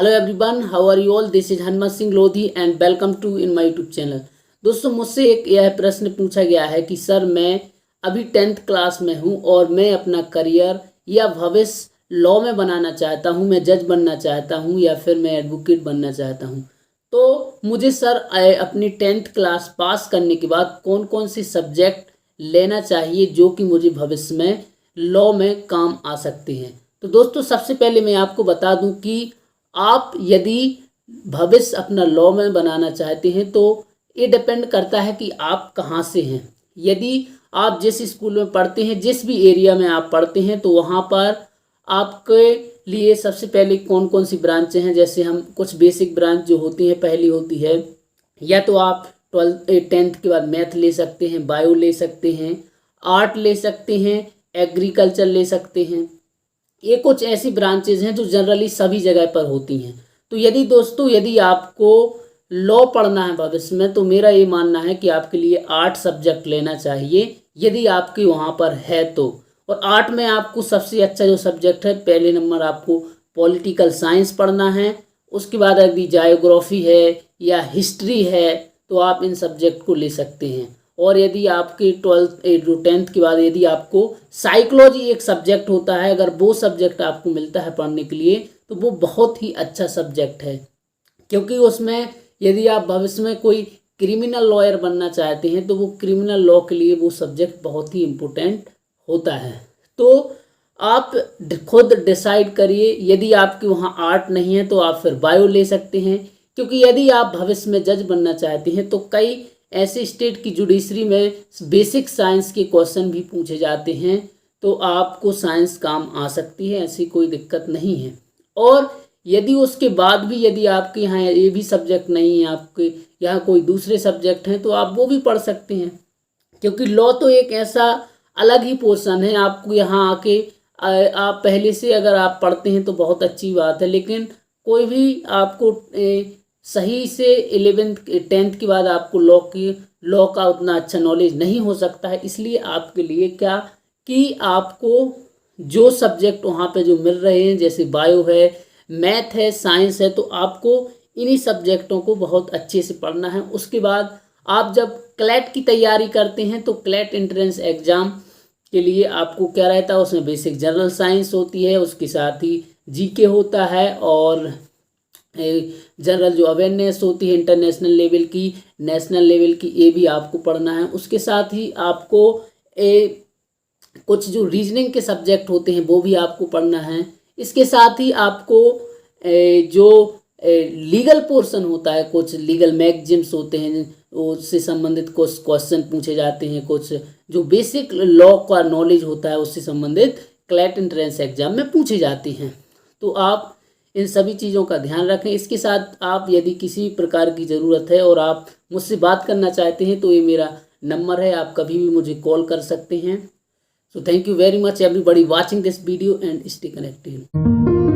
Hello everyone, how are you all. This is Hanumat Singh Lodhi and welcome to in my YouTube channel. दोस्तों, मुझसे एक यह प्रश्न पूछा गया है कि सर मैं अभी 10th क्लास में हूं और मैं अपना करियर या भविष्य लॉ में बनाना चाहता हूं, मैं जज बनना चाहता हूं या फिर मैं एडवोकेट बनना चाहता हूं। तो मुझे सर अपनी 10th क्लास पास करने के बाद कौन कौन से सब्जेक्ट लेना चाहिए जो कि मुझे भविष्य में लॉ में काम आ सकते हैं। तो दोस्तों, सबसे पहले मैं आपको बता दूं कि आप यदि भविष्य अपना लॉ में बनाना चाहते हैं तो ये डिपेंड करता है कि आप कहाँ से हैं। यदि आप जिस स्कूल में पढ़ते हैं, जिस भी एरिया में आप पढ़ते हैं, तो वहाँ पर आपके लिए सबसे पहले कौन कौन सी ब्रांचें हैं। जैसे हम कुछ बेसिक ब्रांच जो होती हैं, पहली होती है या तो आप 10th के बाद मैथ ले सकते हैं, बायो ले सकते हैं, आर्ट ले सकते हैं, एग्रीकल्चर ले सकते हैं। ये कुछ ऐसी ब्रांचेज हैं जो जनरली सभी जगह पर होती हैं। तो यदि आपको लॉ पढ़ना है भविष्य में, तो मेरा ये मानना है कि आपके लिए आर्ट सब्जेक्ट लेना चाहिए यदि आपके वहाँ पर है तो। और आर्ट में आपको सबसे अच्छा जो सब्जेक्ट है, पहले नंबर आपको पॉलिटिकल साइंस पढ़ना है। उसके बाद यदि जायोग्राफी है या हिस्ट्री है तो आप इन सब्जेक्ट को ले सकते हैं। और यदि आपके 10th के बाद यदि आपको साइकोलॉजी एक सब्जेक्ट होता है, अगर वो सब्जेक्ट आपको मिलता है पढ़ने के लिए तो वो बहुत ही अच्छा सब्जेक्ट है, क्योंकि उसमें यदि आप भविष्य में कोई क्रिमिनल लॉयर बनना चाहते हैं तो वो क्रिमिनल लॉ के लिए वो सब्जेक्ट बहुत ही इम्पोर्टेंट होता है। तो आप खुद डिसाइड करिए। यदि आपके वहाँ आर्ट नहीं है तो आप फिर बायो ले सकते हैं, क्योंकि यदि आप भविष्य में जज बनना चाहते हैं तो कई ऐसे स्टेट की जुडिशरी में बेसिक साइंस के क्वेश्चन भी पूछे जाते हैं, तो आपको साइंस काम आ सकती है, ऐसी कोई दिक्कत नहीं है। और यदि उसके बाद भी यदि आपके यहाँ ये भी सब्जेक्ट नहीं है, आपके यहाँ कोई दूसरे सब्जेक्ट हैं, तो आप वो भी पढ़ सकते हैं, क्योंकि लॉ तो एक ऐसा अलग ही पोर्शन है। आपको यहाँ आके आप पहले से अगर आप पढ़ते हैं तो बहुत अच्छी बात है, लेकिन कोई भी आपको सही से 11th 10th के बाद आपको लॉ का उतना अच्छा नॉलेज नहीं हो सकता है। इसलिए आपके लिए क्या कि आपको जो सब्जेक्ट वहाँ पे जो मिल रहे हैं, जैसे बायो है, मैथ है, साइंस है, तो आपको इन्हीं सब्जेक्टों को बहुत अच्छे से पढ़ना है। उसके बाद आप जब क्लैट की तैयारी करते हैं तो क्लैट एंट्रेंस एग्ज़ाम के लिए आपको क्या रहता है, उसमें बेसिक जनरल साइंस होती है, उसके साथ ही जीके होता है और जनरल जो अवेयरनेस होती है इंटरनेशनल लेवल की, नेशनल लेवल की, ये भी आपको पढ़ना है। उसके साथ ही आपको कुछ जो रीजनिंग के सब्जेक्ट होते हैं वो भी आपको पढ़ना है। इसके साथ ही आपको जो लीगल पोर्शन होता है, कुछ लीगल मैगजिम्स होते हैं, उससे संबंधित कुछ क्वेश्चन पूछे जाते हैं, कुछ जो बेसिक लॉ का नॉलेज होता है उससे संबंधित क्लैट एंट्रेंस एग्जाम में पूछे जाते हैं। तो आप इन सभी चीज़ों का ध्यान रखें। इसके साथ आप यदि किसी प्रकार की ज़रूरत है और आप मुझसे बात करना चाहते हैं तो ये मेरा नंबर है, आप कभी भी मुझे कॉल कर सकते हैं। So thank you very much everybody watching this video and stay connected.